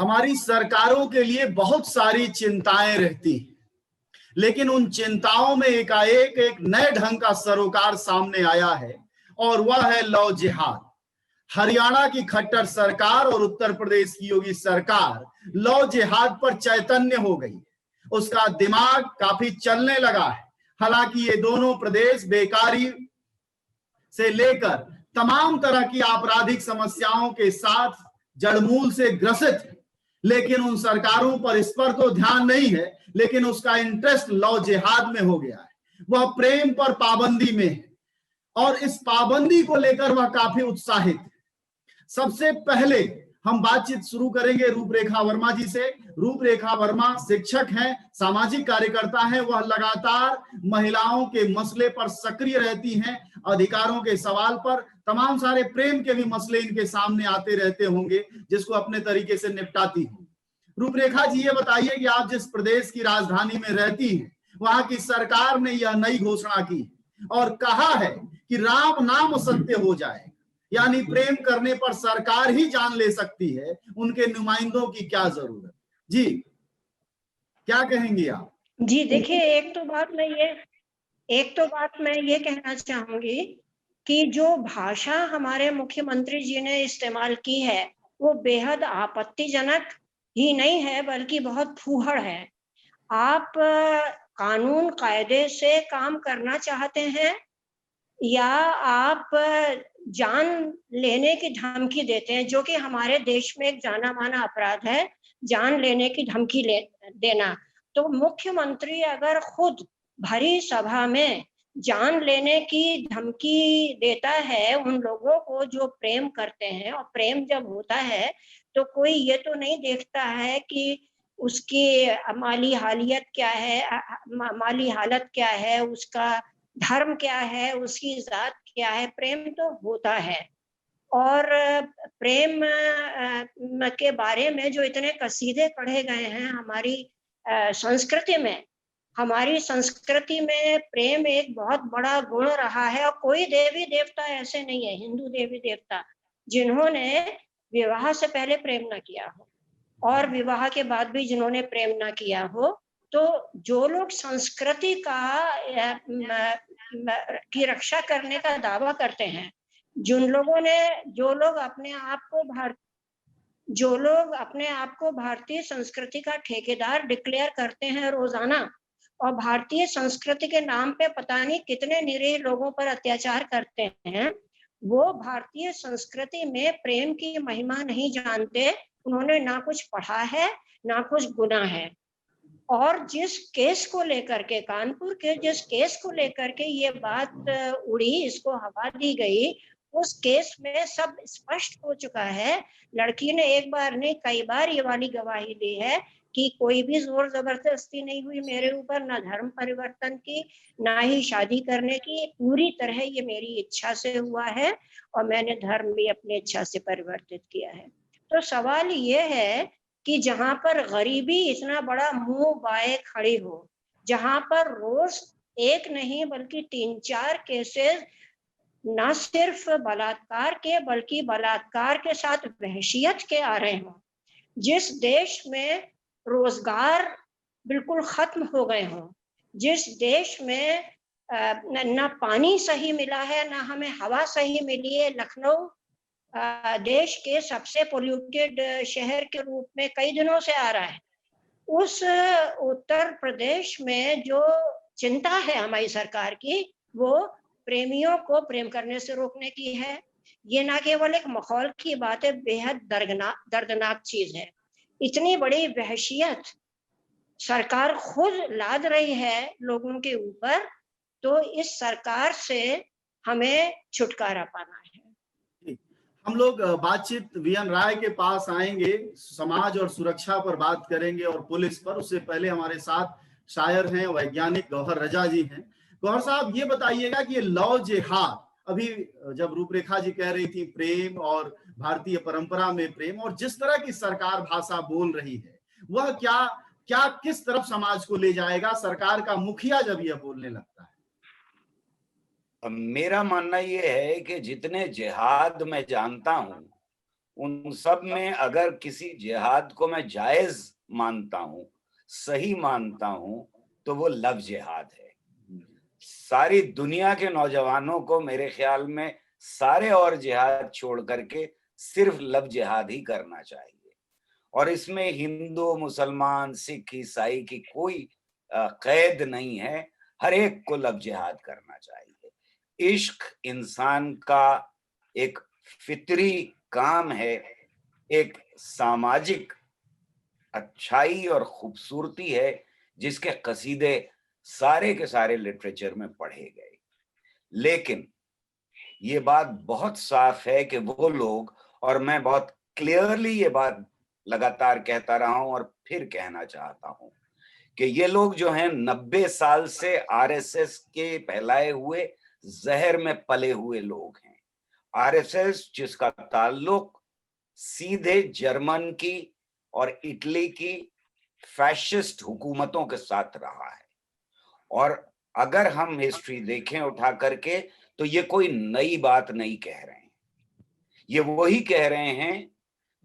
हमारी सरकारों के लिए बहुत सारी चिंताएं रहती हैं, लेकिन उन चिंताओं में एकाएक एक नए ढंग का सरोकार सामने आया है और वह है लव जिहाद। हरियाणा की खट्टर सरकार और उत्तर प्रदेश की योगी सरकार लव जिहाद पर चैतन्य हो गई है, उसका दिमाग काफी चलने लगा है। हालांकि ये दोनों प्रदेश बेकारी से लेकर तमाम तरह की आपराधिक समस्याओं के साथ जड़मूल से ग्रसित है, लेकिन उन सरकारों पर इस पर तो ध्यान नहीं है, लेकिन उसका इंटरेस्ट लव जिहाद में हो गया है। वह प्रेम पर पाबंदी में है और इस पाबंदी को लेकर वह काफी उत्साहित है। सबसे पहले हम बातचीत शुरू करेंगे रूपरेखा वर्मा जी से। रूपरेखा वर्मा शिक्षक हैं, सामाजिक कार्यकर्ता हैं, वह लगातार महिलाओं के मसले पर सक्रिय रहती हैं, अधिकारों के सवाल पर। तमाम सारे प्रेम के भी मसले इनके सामने आते रहते होंगे जिसको अपने तरीके से निपटाती हैं। रूपरेखा जी, ये बताइए कि आप जिस प्रदेश की राजधानी में रहती हैं, वहां की सरकार ने यह नई घोषणा की और कहा है कि राम नाम सत्य हो जाए, यानी प्रेम करने पर सरकार ही जान ले सकती है, उनके नुमाइंदों की क्या जरूरत। जी, क्या कहेंगी आप? जी देखिए, एक तो बात मैं ये कहना चाहूंगी कि जो भाषा हमारे मुख्यमंत्री जी ने इस्तेमाल की है वो बेहद आपत्तिजनक ही नहीं है बल्कि बहुत फूहड़ है। आप कानून कायदे से काम करना चाहते हैं या आप जान लेने की धमकी देते हैं, जो कि हमारे देश में एक जाना माना अपराध है, जान लेने की धमकी देना। तो मुख्यमंत्री अगर खुद भरी सभा में जान लेने की धमकी देता है उन लोगों को जो प्रेम करते हैं, और प्रेम जब होता है तो कोई ये तो नहीं देखता है कि उसकी माली हालियत क्या है, माली हालत क्या है, उसका धर्म क्या है, उसकी जात क्या है, प्रेम तो होता है। और प्रेम के बारे में जो इतने कसीदे पढ़े गए हैं हमारी संस्कृति में, हमारी संस्कृति में प्रेम एक बहुत बड़ा गुण रहा है। और कोई देवी देवता ऐसे नहीं है, हिंदू देवी देवता, जिन्होंने विवाह से पहले प्रेम ना किया हो और विवाह के बाद भी जिन्होंने प्रेम ना किया हो। तो जो लोग संस्कृति की रक्षा करने का दावा करते हैं, जो लोग अपने आप को भारतीय संस्कृति का ठेकेदार डिक्लेयर करते हैं रोजाना, और भारतीय संस्कृति के नाम पे पता नहीं कितने निरीह लोगों पर अत्याचार करते हैं, वो भारतीय संस्कृति में प्रेम की महिमा नहीं जानते। उन्होंने ना कुछ पढ़ा है ना कुछ गुना है। और जिस केस को लेकर के, कानपुर के जिस केस को लेकर के ये बात उड़ी, इसको हवा दी गई, उस केस में सब स्पष्ट हो चुका है। लड़की ने एक बार नहीं कई बार ये वाली गवाही दी है कि कोई भी जोर जबरदस्ती नहीं हुई मेरे ऊपर, ना धर्म परिवर्तन की, ना ही शादी करने की। पूरी तरह ये मेरी इच्छा से हुआ है और मैंने धर्म भी अपनी इच्छा से परिवर्तित किया है। तो सवाल ये है कि जहां पर गरीबी इतना बड़ा मुंह बाए खड़ी हो, जहां पर रोज एक नहीं बल्कि 3-4 केसेस न सिर्फ बलात्कार के बल्कि बलात्कार के साथ वहशियत के आ रहे हों, जिस देश में रोजगार बिल्कुल खत्म हो गए हों, जिस देश में न पानी सही मिला है, न हमें हवा सही मिली है। लखनऊ देश के सबसे पोल्यूटेड शहर के रूप में कई दिनों से आ रहा है। उस उत्तर प्रदेश में जो चिंता है हमारी सरकार की, वो प्रेमियों को प्रेम करने से रोकने की है। ये ना केवल एक माहौल की बात है, बेहद दर्दनाक चीज है। इतनी बड़ी वहशियत सरकार खुद लाद रही है लोगों के ऊपर, तो इस सरकार से हमें छुटकारा पाना है। हम लोग बातचीत वीएन राय के पास आएंगे, समाज और सुरक्षा पर बात करेंगे और पुलिस पर। उससे पहले हमारे साथ शायर हैं, वैज्ञानिक गौहर रजा जी हैं। गौहर साहब, ये बताइएगा कि ये लव जिहाद, अभी जब रूपरेखा जी कह रही थी प्रेम और भारतीय परंपरा में प्रेम, और जिस तरह की सरकार भाषा बोल रही है, वह क्या क्या किस तरफ समाज को ले जाएगा सरकार का मुखिया जब यह बोलने लगता है? मेरा मानना यह है कि जितने जिहाद मैं जानता हूं उन सब में अगर किसी जिहाद को मैं जायज मानता हूं, सही मानता हूं, तो वो लव जिहाद है। सारी दुनिया के नौजवानों को मेरे ख्याल में सारे और जिहाद छोड़ करके सिर्फ लव जिहाद ही करना चाहिए। और इसमें हिंदू, मुसलमान, सिख, ईसाई की कोई कैद नहीं है, हर एक को लव जिहाद करना चाहिए। इश्क इंसान का एक फितरी काम है, एक सामाजिक अच्छाई और खूबसूरती है, जिसके कसीदे सारे के सारे लिटरेचर में पढ़े गए। लेकिन ये बात बहुत साफ है कि वो लोग, और मैं बहुत क्लियरली ये बात लगातार कहता रहा हूं और फिर कहना चाहता हूं, कि ये लोग जो हैं 90 साल से आरएसएस के फैलाए हुए जहर में पले हुए लोग हैं। आरएसएस जिसका ताल्लुक सीधे जर्मन की और इटली की फैशिस्ट हुकूमतों के साथ रहा है। और अगर हम हिस्ट्री देखें उठा करके, तो ये कोई नई बात नहीं कह रहे हैं। ये वही कह रहे हैं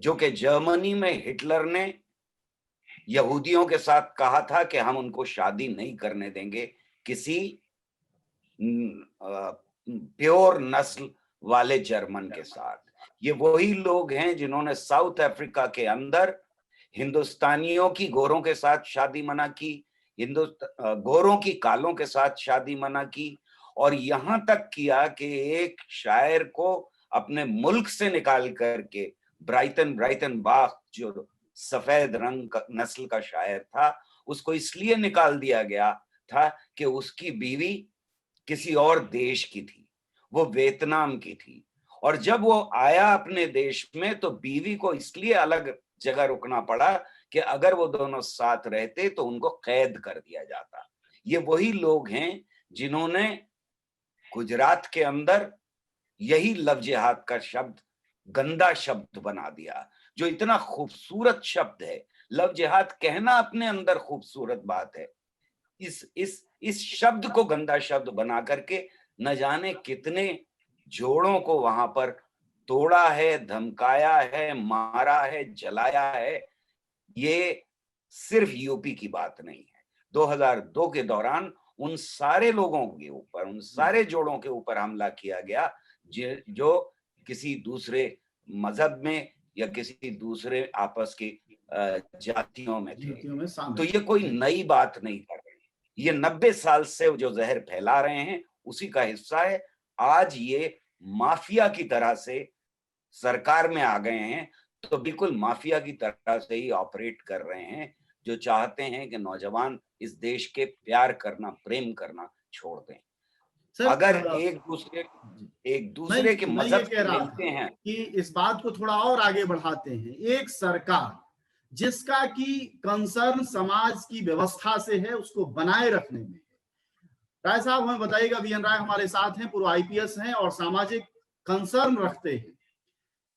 जो कि जर्मनी में हिटलर ने यहूदियों के साथ कहा था कि हम उनको शादी नहीं करने देंगे किसी प्योर नस्ल वाले जर्मन के साथ। ये वही लोग हैं जिन्होंने साउथ अफ्रीका के अंदर हिंदुस्तानियों की गोरों के साथ शादी मना की, गोरों की कालों के साथ शादी मना की, और यहां तक किया कि एक शायर को अपने मुल्क से निकाल करके, ब्राइटन बाख जो सफेद रंग का नस्ल का शायर था, उसको इसलिए निकाल दिया गया था कि उसकी बीवी किसी और देश की थी, वो वियतनाम की थी। और जब वो आया अपने देश में, तो बीवी को इसलिए अलग जगह रुकना पड़ा कि अगर वो दोनों साथ रहते तो उनको कैद कर दिया जाता। ये वही लोग हैं जिन्होंने गुजरात के अंदर यही लव जिहाद का शब्द गंदा शब्द बना दिया, जो इतना खूबसूरत शब्द है। लव जिहाद कहना अपने अंदर खूबसूरत बात है। इस शब्द को गंदा शब्द बना करके न जाने कितने जोड़ों को वहां पर तोड़ा है, धमकाया है, मारा है, जलाया है। ये सिर्फ यूपी की बात नहीं है। 2002 के दौरान उन सारे लोगों के ऊपर, उन सारे जोड़ों के ऊपर हमला किया गया जो किसी दूसरे मजहब में या किसी दूसरे आपस की जातियों में थे। तो ये कोई नई बात नहीं कर रहे। ये 90 साल से जो जहर फैला रहे हैं उसी का हिस्सा है। आज ये माफिया की तरह से सरकार में आ गए हैं, तो बिल्कुल माफिया की तरह से ही ऑपरेट कर रहे हैं, जो चाहते हैं कि नौजवान इस देश के प्यार करना, प्रेम करना छोड़ दें। अगर एक दूसरे के मजहब से मिलते हैं कि इस बात को थोड़ा और आगे बढ़ाते हैं। एक सरकार जिसका की कंसर्न समाज की व्यवस्था से है, उसको बनाए रखने में। राय साहब हमें बताइएगा, वीएन राय हमारे साथ हैं, पूर्व आईपीएस हैं और सामाजिक कंसर्न रखते हैं।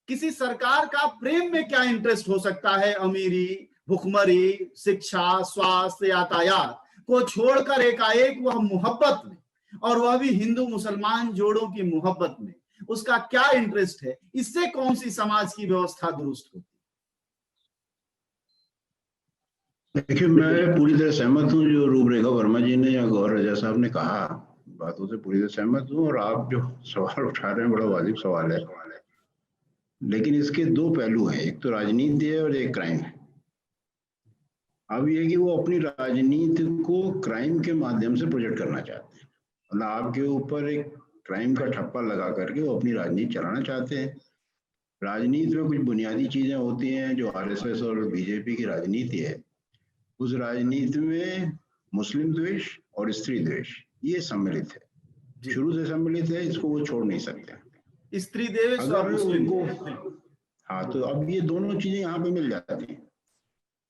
किसी सरकार का प्रेम में क्या इंटरेस्ट हो सकता है? अमीरी, भुखमरी, शिक्षा, स्वास्थ्य, यातायात को छोड़कर एकाएक वह मोहब्बत में, और वह भी हिंदू मुसलमान जोड़ों की मोहब्बत में, उसका क्या इंटरेस्ट है? इससे कौन सी समाज की व्यवस्था दुरुस्त होती? देखिए, मैं पूरी तरह सहमत हूँ जो रूपरेखा वर्मा जी ने या गौर रजा साहब ने कहा, बातों से पूरी तरह सहमत हूँ। और आप जो सवाल उठा रहे हैं बड़ा वाजिब सवाल है, लेकिन इसके दो पहलू हैं, एक तो राजनीति है और एक क्राइम है। अब ये कि वो अपनी राजनीति को क्राइम के माध्यम से प्रोजेक्ट करना चाहते हैं, मतलब आपके ऊपर एक क्राइम का ठप्पा लगा करके वो अपनी राजनीति चलाना चाहते हैं। राजनीति में कुछ बुनियादी चीजें होती हैं जो आरएसएस और बीजेपी की राजनीति है। उस राजनीति में मुस्लिम द्वेष और स्त्री द्वेष ये सम्मिलित है, शुरू से सम्मिलित है, इसको वो छोड़ नहीं सकते। स्त्री द्वेष और मुस्लिम को, हाँ, तो अब ये दोनों चीजें यहाँ पे मिल जाती हैं।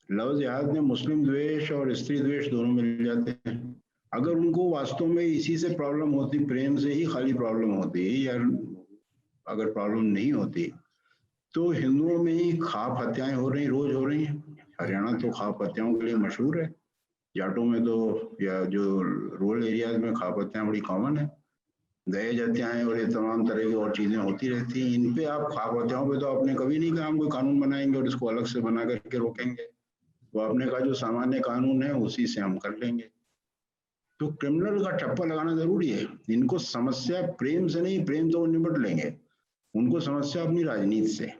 लव जिहाद में मुस्लिम द्वेष और स्त्री द्वेष दोनों मिल जाते हैं। अगर उनको वास्तव में इसी से प्रॉब्लम होती, प्रेम से ही खाली प्रॉब्लम होती, या अगर प्रॉब्लम नहीं होती, तो हिंदुओं में ही खाप हत्याएं हो रही, रोज हो रही हैं। हरियाणा तो खाप हत्याओं के लिए मशहूर है, जाटों में तो या जो रूरल एरियाज में खाप हत्याएं बड़ी कॉमन है। दहेज हत्याएं और ये तमाम तरह की और चीजें होती रहती हैं। इन पे आप खाक हत्याओं पे तो आपने कभी नहीं कहा हम कोई कानून बनाएंगे और इसको अलग से बना करके रोकेंगे। तो आपने कहा जो सामान्य कानून है उसी से हम कर लेंगे। तो क्रिमिनल का ठप्पा लगाना जरूरी है। इनको समस्या प्रेम से नहीं, प्रेम तो वो निपट लेंगे, उनको समस्या अपनी राजनीति से।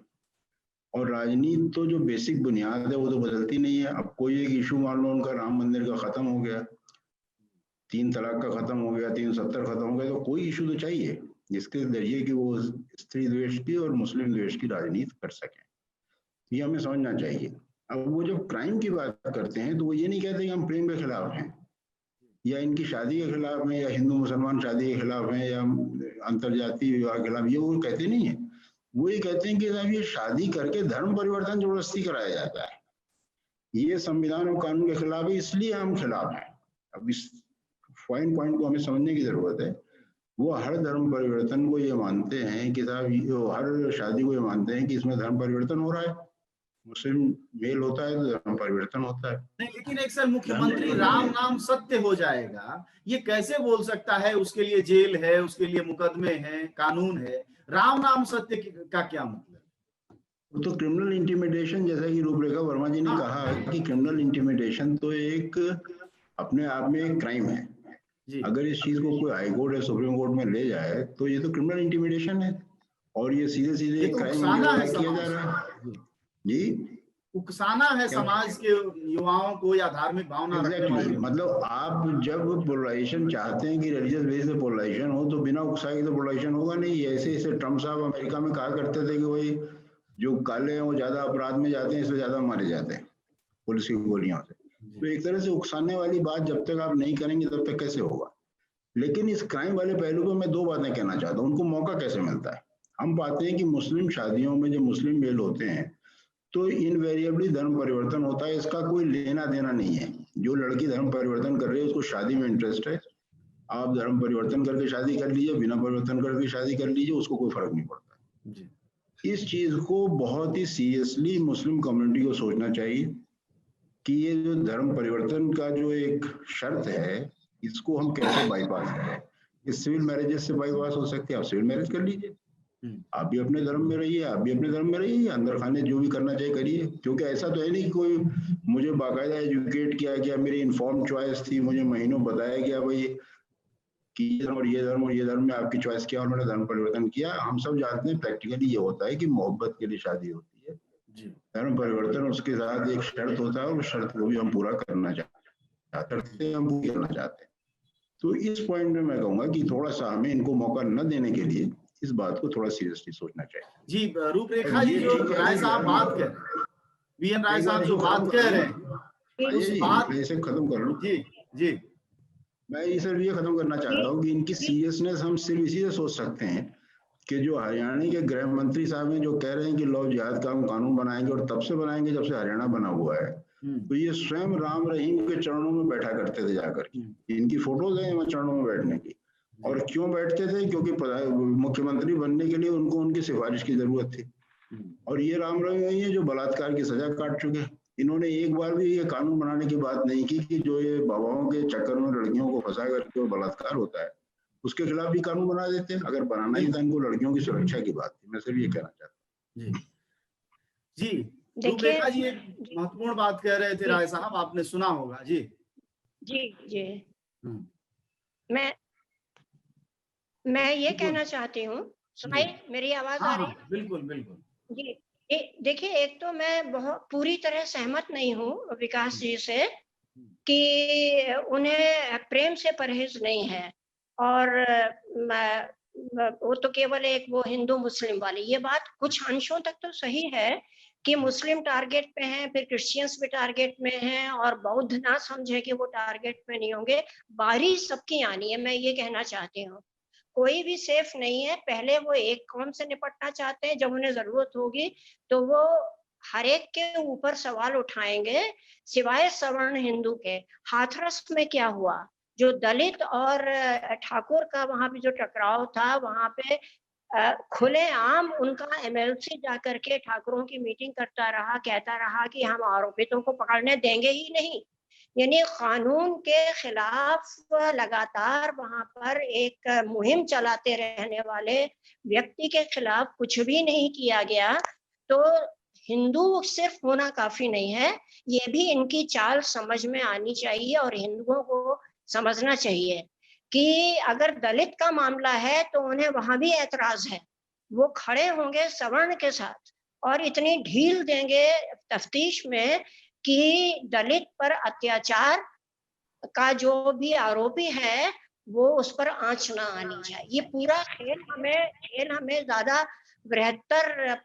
और राजनीति तो जो बेसिक बुनियाद है वो तो बदलती नहीं है। अब कोई एक इशू मान लो उनका राम मंदिर का खत्म हो गया, 3 तलाक का खत्म हो गया, 370 खत्म हो गया, तो कोई इशू तो चाहिए जिसके जरिए कि वो स्त्री द्वेष की और मुस्लिम द्वेष की राजनीति कर सके। ये हमें समझना चाहिए। अब वो जब क्राइम की बात करते हैं तो वो ये नहीं कहते कि हम प्रेम के खिलाफ हैं या इनकी शादी के खिलाफ हैं या हिंदू मुसलमान शादी के खिलाफ हैं या अंतरजातीय विवाह के खिलाफ, ये वो कहते नहीं है। वो ये कहते हैं कि साहब ये शादी करके धर्म परिवर्तन जबरदस्ती कराया जाता है, ये संविधान और कानून के खिलाफ है, इसलिए हम खिलाफ हैं। अब इस पॉइंट को हमें समझने की जरूरत है। वो हर धर्म परिवर्तन को ये मानते हैं कि साहब हर शादी को ये मानते हैं कि इसमें धर्म परिवर्तन हो रहा है, मुस्लिम मेल होता है तो धर्म परिवर्तन होता है। नहीं, लेकिन एक सर मुख्यमंत्री राम नाम सत्य हो जाएगा, ये कैसे बोल सकता है? उसके लिए जेल है, उसके लिए मुकदमे हैं, कानून है। राम नाम सत्य का क्या मतलब? तो क्रिमिनल इंटिमिडेशन, जैसा कि रूपरेखा वर्मा जी ने कहा कि क्रिमिनल इंटिमिडेशन तो एक अपने आप में एक क्राइम है। अगर इस चीज को कोई हाई कोर्ट या सुप्रीम कोर्ट में ले जाए तो ये तो क्रिमिनल इंटिमिडेशन है और ये सीधे एक क्राइम किया जा रहा है। जी, उकसाना है समाज के युवाओं को या धार्मिक भावना exactly. मतलब आप जब पोलराइजेशन चाहते हैं कि रिलीजियस बेस पे पोलराइजेशन हो तो बिना उकसाए तो पोलराइजेशन होगा नहीं। ऐसे ट्रम्प साहब अमेरिका में कहा करते थे कि वही जो काले हैं वो ज्यादा अपराध में जाते हैं, इसलिए ज्यादा मारे जाते हैं पुलिस की गोलियों से। तो एक तरह से उकसाने वाली बात जब तक आप नहीं करेंगे तब तक कैसे होगा। लेकिन इस क्राइम वाले पहलू पर मैं 2 बातें कहना चाहता हूँ। उनको मौका कैसे मिलता है? हम पाते हैं कि मुस्लिम शादियों में जो मुस्लिम मेल होते हैं तो इनवेरिएबली धर्म परिवर्तन होता है, इसका कोई लेना देना नहीं है। जो लड़की धर्म परिवर्तन कर रही है उसको शादी में इंटरेस्ट है, आप धर्म परिवर्तन करके शादी कर लीजिए, बिना परिवर्तन करके शादी कर लीजिए, उसको कोई फर्क नहीं पड़ता। इस चीज को बहुत ही सीरियसली मुस्लिम कम्युनिटी को सोचना चाहिए कि ये जो धर्म परिवर्तन का जो एक शर्त है इसको हम कैसे बाईपास करें। इस सिविल मैरिजेस से बाईपास हो सकती है, आप सिविल मैरिज कर लीजिए, आप भी अपने धर्म में रहिए, आप भी अपने धर्म में रहिए, अंदर खाने जो भी करना चाहिए करिए। क्योंकि ऐसा तो है नहीं कि कोई मुझे बाकायदा एजुकेट किया गया, मेरी इन्फॉर्म चॉइस थी, मुझे महीनों बताया गया भाई कि ये धर्म और ये धर्म और ये धर्म में आपकी चॉइस किया और मैंने धर्म परिवर्तन किया। हम सब जानते हैं प्रैक्टिकली ये होता है कि मोहब्बत के लिए शादी होती है, धर्म परिवर्तन उसके साथ एक शर्त होता है और उस शर्त को भी हम पूरा करना चाहते हैं। तो इस पॉइंट में मैं कहूंगा कि थोड़ा सा हमें इनको मौका न देने के लिए इस बात को थोड़ा सीरियसली सोचना चाहिए। जी, रूपरेखा जी जो राय साहब बात कर रहे हैं, वीएन राय साहब जो बात कह रहे हैं उस बात इसे खत्म कर लूं। जी मैं इसे ये खत्म करना चाहता हूँ कि इनकी सीरियसनेस हम सिर्फ इसी से सोच सकते हैं कि जो हरियाणा के गृह मंत्री साहब हैं जो कह रहे हैं कि लव जिहाद का हम कानून बनाएंगे और तब से बनाएंगे जब से हरियाणा बना हुआ है, तो ये स्वयं राम रहीम के चरणों में बैठा करते थे जाकर। इनकी फोटोज है चरणों में बैठने की। और क्यों बैठते थे? क्योंकि मुख्यमंत्री बनने के लिए उनको उनकी सिफारिश की जरूरत थी। और ये राम रहीम है जो बलात्कार की सजा काट चुके। इन्होंने एक बार भी ये कानून बनाने की बात नहीं की कि जो ये बाबाओं के चक्कर में लड़कियों को फंसा करके बलात्कार होता है उसके खिलाफ भी कानून बना देते हैं। अगर बनाना ही था इनको लड़कियों की सुरक्षा की बात थी। मैं सिर्फ ये कहना चाहता हूँ। जी रूपरेखा जी एक महत्वपूर्ण बात कह रहे थे राय साहब, आपने सुना होगा। जी जी जी मैं ये कहना चाहती हूँ, सुनाई मेरी आवाज आ रही है? बिल्कुल बिल्कुल जी। देखिए, एक तो मैं बहुत पूरी तरह सहमत नहीं हूँ विकास जी से कि उन्हें प्रेम से परहेज नहीं है और वो तो केवल एक वो हिंदू मुस्लिम वाली, ये बात कुछ अंशों तक तो सही है कि मुस्लिम टारगेट पे हैं, फिर क्रिश्चियंस भी टारगेट में हैं और बौद्ध ना समझे कि वो टारगेट में नहीं होंगे। बारी सबकी आनी है, मैं ये कहना चाहती हूँ। कोई भी सेफ नहीं है। पहले वो एक कौम से निपटना चाहते हैं, जब उन्हें जरूरत होगी तो वो हर एक के ऊपर सवाल उठाएंगे, सिवाय सवर्ण हिंदू के। हाथरस में क्या हुआ? जो दलित और ठाकुर का वहां पे जो टकराव था, वहां पे खुलेआम उनका एमएलसी जाकर के ठाकुरों की मीटिंग करता रहा, कहता रहा कि हम आरोपितों को पकड़ने देंगे ही नहीं। यानी कानून के खिलाफ लगातार वहां पर एक मुहिम चलाते रहने वाले व्यक्ति के खिलाफ कुछ भी नहीं किया गया, तो हिंदू सिर्फ होना काफी नहीं है, ये भी इनकी चाल समझ में आनी चाहिए और हिंदुओं को समझना चाहिए कि अगर दलित का मामला है तो उन्हें वहां भी ऐतराज है, वो खड़े होंगे सवर्ण के साथ और इतनी ढील देंगे तफ्तीश में कि दलित पर अत्याचार का जो भी आरोपी है वो उस पर आंच ना आनी चाहिए। ये पूरा खेल हमें ज्यादा बृहत्तर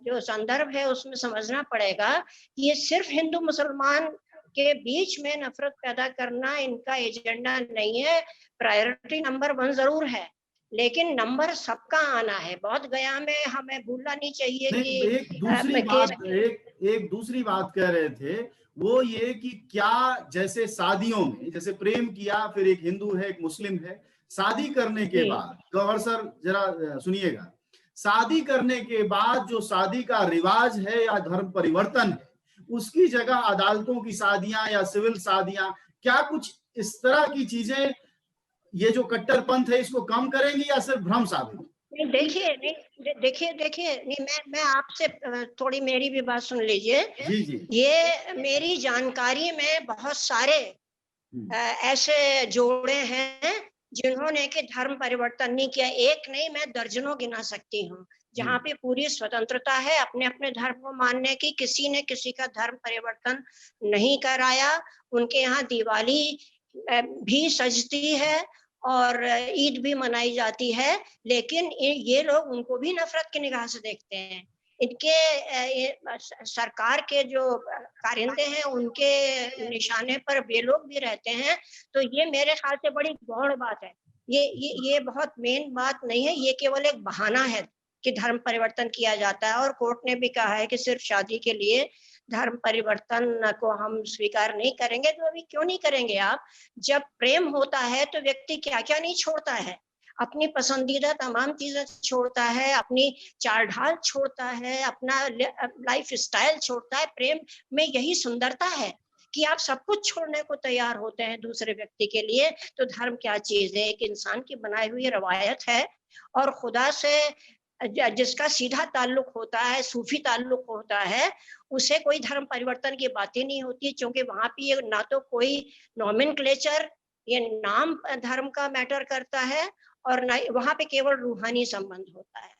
जो संदर्भ है उसमें समझना पड़ेगा कि ये सिर्फ हिंदू मुसलमान के बीच में नफरत पैदा करना इनका एजेंडा नहीं है। प्रायोरिटी नंबर 1 जरूर है, लेकिन नंबर सबका आना है। बहुत गया में हमें भूलना नहीं चाहिए कि एक दूसरी बात कह रहे थे, वो ये कि क्या जैसे शादियों में जैसे प्रेम किया, फिर एक हिंदू है एक मुस्लिम है, शादी करने के बाद, गौहर सर जरा सुनिएगा, शादी करने के बाद जो शादी का रिवाज है या धर्म परिवर्तन है, उसकी जगह अदालतों की शादियां या सिविल शादियां, क्या कुछ इस तरह की चीजें ये जो कट्टरपंथ है इसको कम करेंगी या सिर्फ भ्रम साबित? देखिए मैं आपसे थोड़ी मेरी भी बात सुन लीजिए। जी। ये मेरी जानकारी में बहुत सारे ऐसे जोड़े हैं जिन्होंने कि धर्म परिवर्तन नहीं किया। एक नहीं, मैं दर्जनों गिना सकती हूँ, जहाँ पे पूरी स्वतंत्रता है अपने अपने धर्म को मानने की, किसी ने किसी का धर्म परिवर्तन नहीं कराया। उनके यहाँ दिवाली भी सजती है और ईद भी मनाई जाती है, लेकिन ये लोग उनको भी नफरत की निगाह से देखते हैं। इनके सरकार के जो कारिंदे हैं उनके निशाने पर वे लोग भी रहते हैं, तो ये मेरे ख्याल से बड़ी गौण बात है। ये बहुत मेन बात नहीं है, ये केवल एक बहाना है कि धर्म परिवर्तन किया जाता है। और कोर्ट ने भी कहा है कि सिर्फ शादी के लिए धर्म परिवर्तन को हम स्वीकार नहीं करेंगे। तो अभी क्यों नहीं करेंगे आप? जब प्रेम होता है तो व्यक्ति क्या क्या नहीं छोड़ता है, अपनी पसंदीदा तमाम चीजें छोड़ता है, अपनी चाल ढाल छोड़ता है, अपना लाइफ स्टाइल छोड़ता है। प्रेम में यही सुंदरता है कि आप सब कुछ छोड़ने को तैयार होते हैं दूसरे व्यक्ति के लिए। तो धर्म क्या चीज है? एक इंसान की बनाई हुई रवायत है और खुदा से जिसका सीधा ताल्लुक होता है, सूफी ताल्लुक होता है, उसे कोई धर्म परिवर्तन की बात ही नहीं होती, क्योंकि वहां पे ना तो कोई नॉमेनक्लेचर, ये नाम धर्म का मैटर करता है, और ना वहां पे केवल रूहानी संबंध होता है।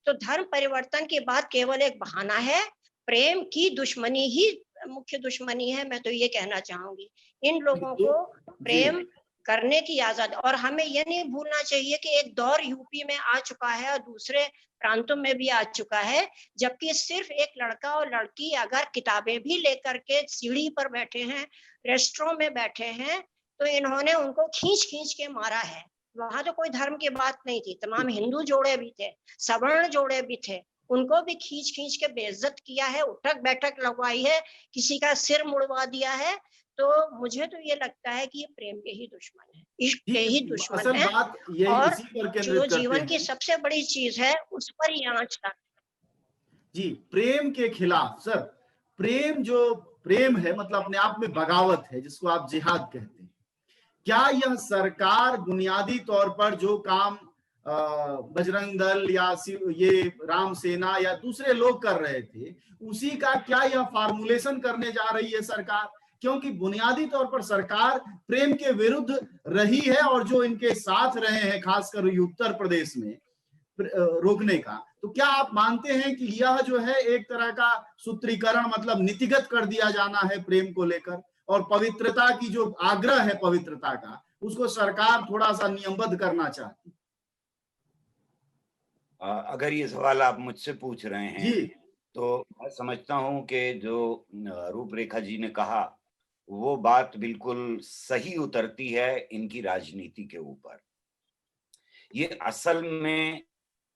तो धर्म परिवर्तन की बात केवल एक बहाना है, प्रेम की दुश्मनी ही मुख्य दुश्मनी है। मैं तो ये कहना चाहूंगी, इन लोगों को प्रेम करने की आजादी। और हमें ये नहीं भूलना चाहिए कि एक दौर यूपी में आ चुका है और दूसरे प्रांतों में भी आ चुका है, जबकि सिर्फ एक लड़का और लड़की अगर किताबें भी लेकर के सीढ़ी पर बैठे हैं, रेस्टोरेंट में बैठे हैं, तो इन्होंने उनको खींच खींच के मारा है। वहां तो कोई धर्म की बात नहीं थी, तमाम हिंदू जोड़े भी थे, सवर्ण जोड़े भी थे, उनको भी खींच खींच के बेइज्जत किया है, उठक बैठक लगवाई है, किसी का सिर मुड़वा दिया है। तो मुझे तो ये लगता है कि ये प्रेम के ही दुश्मन है, इश्क के ही दुश्मन है, और जो जीवन की सबसे बड़ी चीज है उस पर ही आंच लगती है। जी, प्रेम के खिलाफ सर, प्रेम है मतलब अपने आप में बगावत है, जिसको आप जिहाद कहते हैं। क्या यह सरकार बुनियादी तौर पर जो काम बजरंग दल या ये राम सेना या दूसरे लोग कर रहे थे, उसी का क्या यह फार्मूलेशन करने जा रही है सरकार? क्योंकि बुनियादी तौर पर सरकार प्रेम के विरुद्ध रही है, और जो इनके साथ रहे हैं खासकर उत्तर प्रदेश में रोकने का, तो क्या आप मानते हैं कि यह जो है एक तरह का सूत्रीकरण, मतलब नीतिगत कर दिया जाना है प्रेम को लेकर, और पवित्रता की जो आग्रह है पवित्रता का, उसको सरकार थोड़ा सा नियमबद्ध करना चाहती? अगर ये सवाल आप मुझसे पूछ रहे हैं तो मैं समझता हूं कि जो रूपरेखा जी ने कहा वो बात बिल्कुल सही उतरती है इनकी राजनीति के ऊपर। ये असल में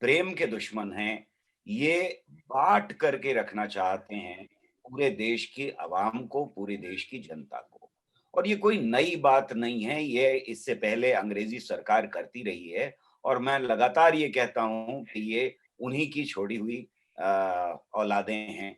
प्रेम के दुश्मन हैं, ये बांट करके रखना चाहते हैं पूरे देश की आवाम को, पूरे देश की जनता को। और ये कोई नई बात नहीं है, ये इससे पहले अंग्रेजी सरकार करती रही है, और मैं लगातार ये कहता हूं कि ये उन्हीं की छोड़ी हुई औलादें हैं।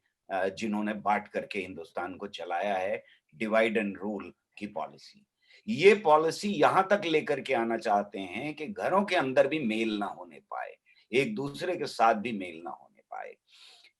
जिन्होंने बांट करके हिंदुस्तान को चलाया है, डिवाइड एंड रूल की पॉलिसी। ये पॉलिसी यहां तक लेकर के आना चाहते हैं कि घरों के अंदर भी मेल ना होने पाए, एक दूसरे के साथ भी मेल ना होने पाए।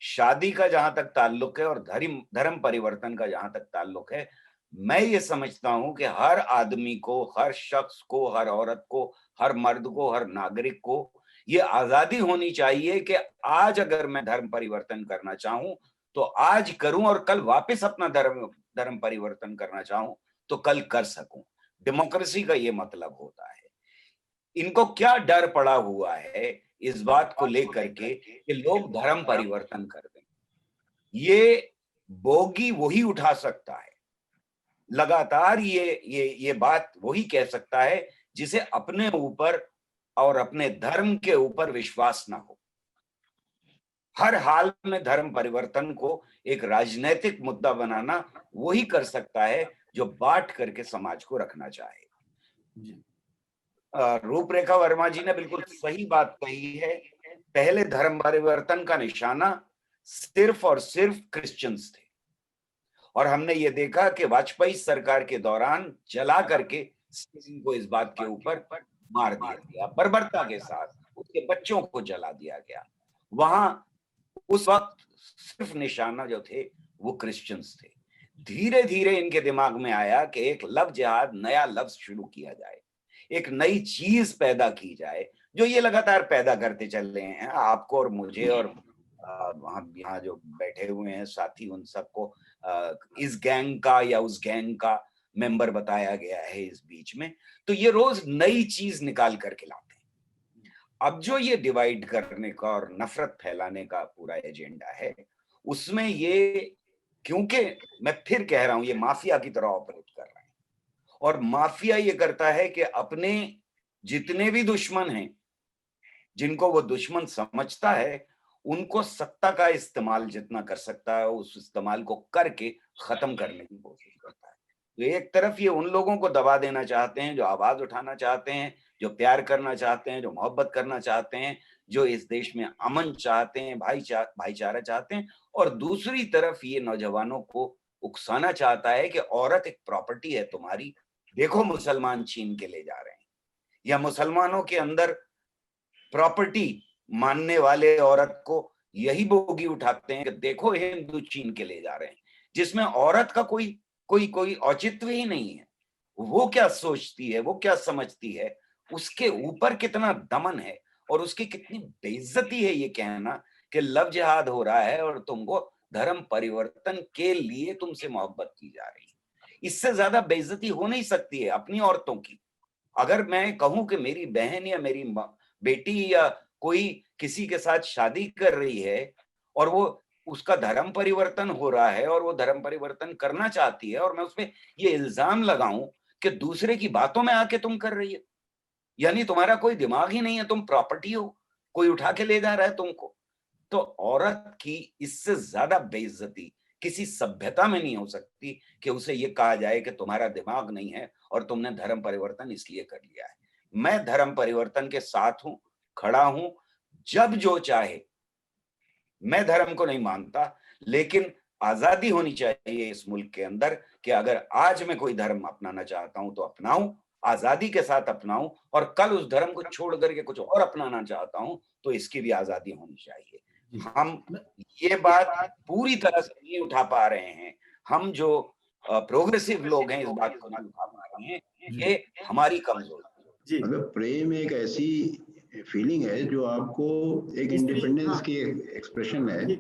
शादी का जहां तक ताल्लुक है और धर्म परिवर्तन का जहां तक ताल्लुक है, मैं ये समझता हूं कि हर आदमी को, हर शख्स को, हर औरत को, हर मर्द को, हर नागरिक को ये आजादी होनी चाहिए कि आज अगर मैं धर्म परिवर्तन करना चाहूं तो आज करूं, और कल वापस अपना धर्म परिवर्तन करना चाहूं तो कल कर सकूं। डेमोक्रेसी का ये मतलब होता है। इनको क्या डर पड़ा हुआ है इस बात को लेकर के कि लोग धर्म परिवर्तन कर दें। ये बोगी वही उठा सकता है, लगातार ये बात वही कह सकता है जिसे अपने ऊपर और अपने धर्म के ऊपर विश्वास ना हो। हर हाल में धर्म परिवर्तन को एक राजनीतिक मुद्दा बनाना वही कर सकता है जो बांट करके समाज को रखना चाहे। रूपरेखा वर्मा जी ने बिल्कुल सही बात कही है। पहले धर्म परिवर्तन का निशाना सिर्फ और सिर्फ क्रिश्चियंस थे, और हमने ये देखा कि वाजपेयी सरकार के दौरान जला करके सिंह को इस बात के ऊपर मार दिया गया, बर्बरता के साथ उसके बच्चों को जला दिया गया। वहां उस वक्त सिर्फ निशाना जो थे वो क्रिश्चियंस थे। धीरे धीरे इनके दिमाग में आया कि एक लव जिहाद, नया लफ्ज शुरू किया जाए, एक नई चीज पैदा की जाए, जो ये लगातार पैदा करते चल रहे हैं, आपको और मुझे और यहाँ जो बैठे हुए हैं साथी, उन सबको इस गैंग का या उस गैंग का मेंबर बताया गया है इस बीच में। तो ये रोज नई चीज निकाल करके लाते हैं। अब जो ये डिवाइड करने का और नफरत फैलाने का पूरा एजेंडा है, उसमें ये, क्योंकि मैं फिर कह रहा हूं, ये माफिया की तरह ऑपरेट कर रहा है, और माफिया ये करता है कि अपने जितने भी दुश्मन हैं, जिनको वो दुश्मन समझता है, उनको सत्ता का इस्तेमाल जितना कर सकता है उस इस्तेमाल को करके खत्म करने की कोशिश करता है। तो एक तरफ ये उन लोगों को दबा देना चाहते हैं जो आवाज उठाना चाहते हैं, जो प्यार करना चाहते हैं, जो मोहब्बत करना चाहते हैं, जो इस देश में अमन चाहते हैं, भाईचारा चाहते हैं, और दूसरी तरफ ये नौजवानों को उकसाना चाहता है कि औरत एक प्रॉपर्टी है तुम्हारी, देखो मुसलमान छीन के ले जा रहे हैं, या मुसलमानों के अंदर प्रॉपर्टी मानने वाले औरत को यही बोगी उठाते हैं कि देखो हिंदू छीन के ले जा रहे हैं, जिसमें औरत का कोई औचित्य ही नहीं है। वो क्या सोचती है, वो क्या समझती है, उसके ऊपर कितना दमन है, और उसकी कितनी बेइज्जती है ये कहना कि लव जिहाद हो रहा है और तुमको धर्म परिवर्तन के लिए तुमसे मोहब्बत की जा रही है। इससे ज्यादा बेइज्जती हो नहीं सकती है अपनी औरतों की। अगर मैं कहूं कि मेरी बहन या मेरी बेटी या कोई किसी के साथ शादी कर रही है और वो उसका धर्म परिवर्तन हो रहा है और वो धर्म परिवर्तन करना चाहती है, और मैं उसपे ये इल्जाम लगाऊं कि दूसरे की बातों में आके तुम कर रही है, यानी तुम्हारा कोई दिमाग ही नहीं है, तुम प्रॉपर्टी हो, कोई उठा के ले जा रहा है तुमको, तो औरत की इससे ज्यादा बेइज्जती किसी सभ्यता में नहीं हो सकती कि उसे ये कहा जाए कि तुम्हारा दिमाग नहीं है और तुमने धर्म परिवर्तन इसलिए कर लिया है। मैं धर्म परिवर्तन के साथ हूं, खड़ा हूं, जब जो चाहे। मैं धर्म को नहीं मानता, लेकिन आजादी होनी चाहिए इस मुल्क के अंदर कि अगर आज मैं कोई धर्म अपनाना चाहता हूं तो अपनाऊं, आजादी के साथ अपनाऊं, और कल उस धर्म को छोड़ करके कुछ और अपनाना चाहता हूं तो इसकी भी आजादी होनी चाहिए। हम ये बात पूरी तरह से नहीं उठा पा रहे हैं, हम जो प्रोग्रेसिव लोग हैं इस बात को नहीं उठा पा रहे हैं, ये हमारी कमजोरी। मतलब प्रेम एक ऐसी फीलिंग है जो आपको एक इंडिपेंडेंस की एक्सप्रेशन है,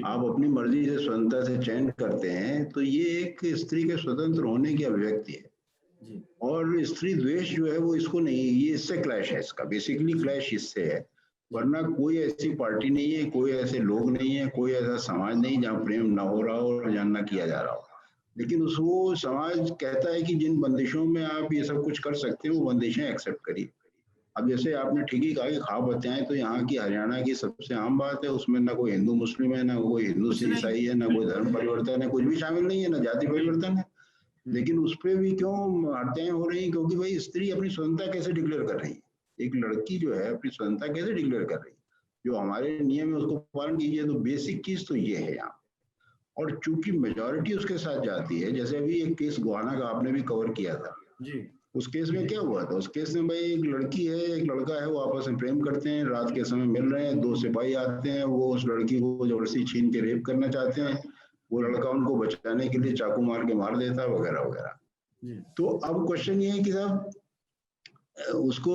आप अपनी मर्जी से स्वतंत्रता से चयन करते हैं, तो ये एक स्त्री के स्वतंत्र होने की अभिव्यक्ति है। और स्त्री द्वेष जो है वो इसको नहीं, ये इससे क्लैश है, इसका बेसिकली क्लैश इससे है। वरना कोई ऐसी पार्टी नहीं है, कोई ऐसे लोग नहीं है, कोई ऐसा समाज नहीं जहाँ प्रेम ना हो रहा हो और जहाँ ना किया जा रहा हो। लेकिन उसको समाज कहता है कि जिन बंदिशों में आप ये सब कुछ कर सकते हैं वो बंदिशें एक्सेप्ट करिए। अब जैसे आपने ठीक ही कहा कि ख्वाब हत्याएं तो यहाँ की हरियाणा की सबसे आम बात है, उसमें ना कोई हिंदू मुस्लिम है, ना कोई हिंदू से ईसाई है, ना कोई धर्म परिवर्तन है, कुछ भी शामिल नहीं है, ना जाति परिवर्तन है। लेकिन उस पर भी क्यों हत्याएं हो रही है? क्योंकि भाई स्त्री अपनी स्वतंत्रता कैसे डिक्लेयर कर रही है, एक लड़की जो है अपनी स्वतंत्रता कैसे डिक्लेयर कर रही है, जो हमारे नियम है उसको पालन कीजिए। तो बेसिक चीज तो ये है यहाँ। और चूंकि मेजॉरिटी उसके साथ जाती है, जैसे अभी एक केस गोहाना का आपने भी कवर किया था जी, उस केस में क्या हुआ था? उस केस में भाई एक लड़की है एक लड़का है, वो आपस में प्रेम करते हैं, रात के समय मिल रहे हैं, दो सिपाही आते हैं, वो उस लड़की को जबरदस्ती छीन के रेप करना चाहते हैं, वो लड़का उनको बचाने के लिए चाकू मार के मार देता है वगैरह वगैरह। तो अब क्वेश्चन ये है कि साहब उसको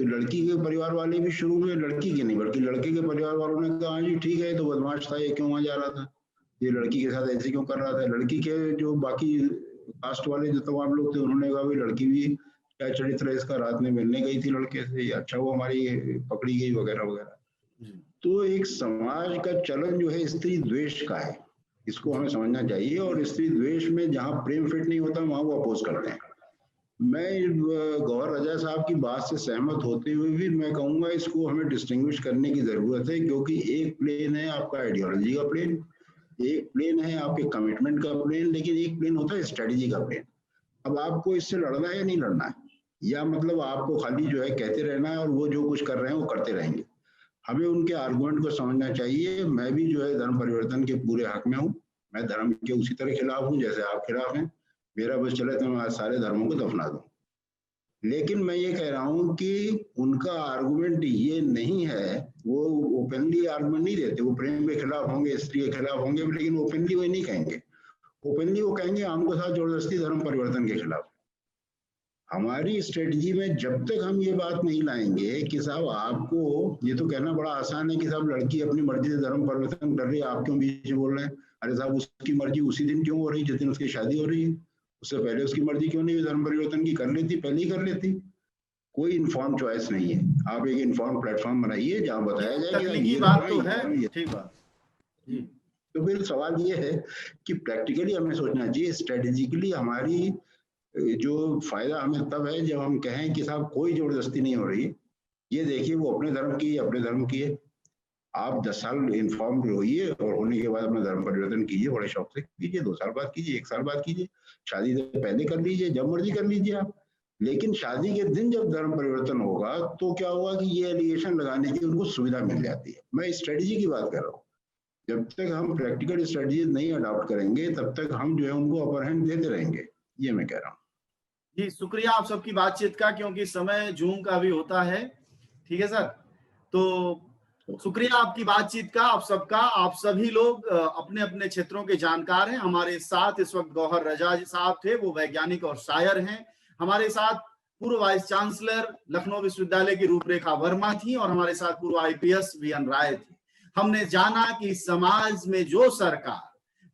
लड़की के परिवार वाले भी शुरू में, लड़की के नहीं बल्कि लड़के के परिवार वालों ने कहा जी ठीक है, तो बदमाश था, ये क्यों वहां जा रहा था, ये लड़की के साथ ऐसे क्यों कर रहा था। लड़की के जो बाकी कास्ट वाले जो तमाम लोग थे उन्होंने कहा भाई लड़की भी क्या चरित्र है इसका, रात में मिलने गई थी लड़के से, अच्छा वो हमारी पकड़ी गई वगैरह वगैरह। तो एक समाज का चलन जो है स्त्री द्वेष का है, इसको हमें समझना चाहिए। और स्त्री द्वेष में जहाँ प्रेम फिट नहीं होता वहां वो अपोज करते हैं। मैं गौहर रजा साहब की बात से सहमत होते हुए भी मैं कहूंगा इसको हमें डिस्टिंग्विश करने की जरूरत है, क्योंकि एक प्लेन है आपका आइडियोलॉजी का प्लेन, एक प्लेन है आपके कमिटमेंट का प्लेन, लेकिन एक प्लेन होता है स्ट्रेटेजी का प्लेन। अब आपको इससे लड़ना है या नहीं लड़ना है, या मतलब आपको खाली जो है कहते रहना है और वो जो कुछ कर रहे हैं वो करते रहेंगे। हमें उनके आर्गुमेंट को समझना चाहिए। मैं भी जो है धर्म परिवर्तन के पूरे हक में हूँ, मैं धर्म के उसी तरह खिलाफ हूँ जैसे आप खिलाफ हैं। मेरा बस चले तो मैं आज सारे धर्मों को दफना दूं, लेकिन मैं ये कह रहा हूँ कि उनका आर्गुमेंट ये नहीं है, वो ओपनली आर्गुमेंट नहीं देते, वो प्रेम के खिलाफ होंगे, स्त्री के खिलाफ होंगे, लेकिन ओपनली वो नहीं कहेंगे। ओपनली वो कहेंगे हमको साथ जबरदस्ती धर्म परिवर्तन के खिलाफ। हमारी स्ट्रेटजी में जब तक हम ये बात नहीं लाएंगे कि साहब आपको, ये तो कहना बड़ा आसान है कि साहब लड़की अपनी मर्जी से धर्म परिवर्तन कर रही है, आप क्यों बीच में बोल रहे हैं? अरे साहब उसकी मर्जी उसी दिन क्यों हो रही जिस दिन उसकी शादी हो रही है, उससे पहले उसकी मर्जी क्यों नहीं हुई धर्म परिवर्तन की? कर लेती, पहले ही कर लेती। कोई इन्फॉर्म चॉइस नहीं है। आप एक इन्फॉर्म प्लेटफॉर्म बनाइए जहाँ बताया जाए तकनीकी बात तो है, ठीक बात जी। तो फिर सवाल ये है कि प्रैक्टिकली हमें सोचना चाहिए, स्ट्रेटेजिकली हमारी जो फायदा हमें तब है जब हम कहें कि साहब कोई जबरदस्ती नहीं हो रही, ये देखिए वो अपने धर्म की अपने धर्म की है, आप 10 साल इन्फॉर्म होइए और होने के बाद अपना धर्म परिवर्तन कीजिए, बड़े शौक से कीजिए, 2 साल बाद कीजिए, 1 साल बाद कीजिए, शादी से पहले कर लीजिए, जब मर्जी कर लीजिए आप। लेकिन शादी के दिन जब धर्म परिवर्तन होगा तो क्या होगा कि ये एलिगेशन लगाने की उनको सुविधा मिल जाती है। मैं स्ट्रेटेजी की बात कर रहा हूँ। जब तक हम प्रैक्टिकल स्ट्रेटेजी नहीं अडॉप्ट करेंगे तब तक हम जो है उनको अपर हैंड देते रहेंगे, ये मैं कह रहा हूँ। जी शुक्रिया आप सबकी बातचीत का, क्योंकि समय जूम का भी होता है, ठीक है सर। तो शुक्रिया आपकी बातचीत का, आप सबका। आप सभी लोग अपने अपने क्षेत्रों के जानकार हैं। हमारे साथ इस वक्त गौहर रजा साहब थे, वो वैज्ञानिक और शायर हैं। हमारे साथ पूर्व वाइस चांसलर लखनऊ विश्वविद्यालय की रूपरेखा वर्मा थी, और हमारे साथ पूर्व IPS VN राय थी। हमने जाना कि समाज में जो सरकार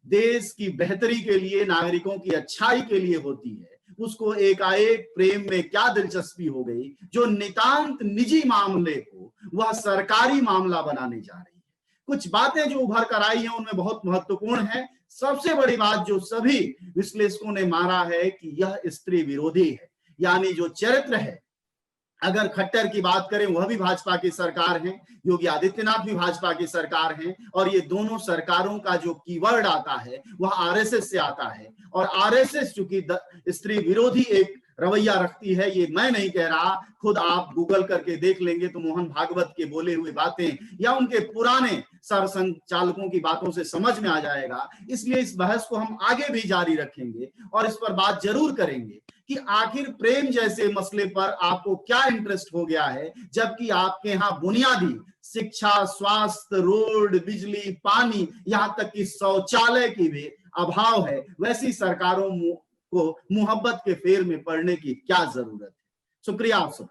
देश की बेहतरी के लिए, नागरिकों की अच्छाई के लिए होती है, उसको एकाएक प्रेम में क्या दिलचस्पी हो गई जो नितांत निजी मामले को वह सरकारी मामला बनाने जा रही है। कुछ बातें जो उभर कर आई हैं उनमें बहुत महत्वपूर्ण है। सबसे बड़ी बात जो सभी विश्लेषकों ने माना है कि यह स्त्री विरोधी है, यानी जो चरित्र है, अगर खट्टर की बात करें वह भी भाजपा की सरकार है, योगी आदित्यनाथ भी भाजपा की सरकार है, और ये दोनों सरकारों का जो कीवर्ड आता है वह RSS से आता है। और RSS चूंकि स्त्री विरोधी एक रवैया रखती है, ये मैं नहीं कह रहा, खुद आप गूगल करके देख लेंगे तो मोहन भागवत के बोले हुए बातें या उनके पुराने सरसंघचालकों की बातों से समझ में आ जाएगा। इसलिए इस बहस को हम आगे भी जारी रखेंगे और इस पर बात जरूर करेंगे कि आखिर प्रेम जैसे मसले पर आपको क्या इंटरेस्ट हो गया है, जबकि आपके यहाँ बुनियादी शिक्षा, स्वास्थ्य, रोड, बिजली, पानी, यहाँ तक कि शौचालय की भी अभाव है। वैसी सरकारों को मोहब्बत के फेर में पड़ने की क्या जरूरत है। शुक्रिया आप सब।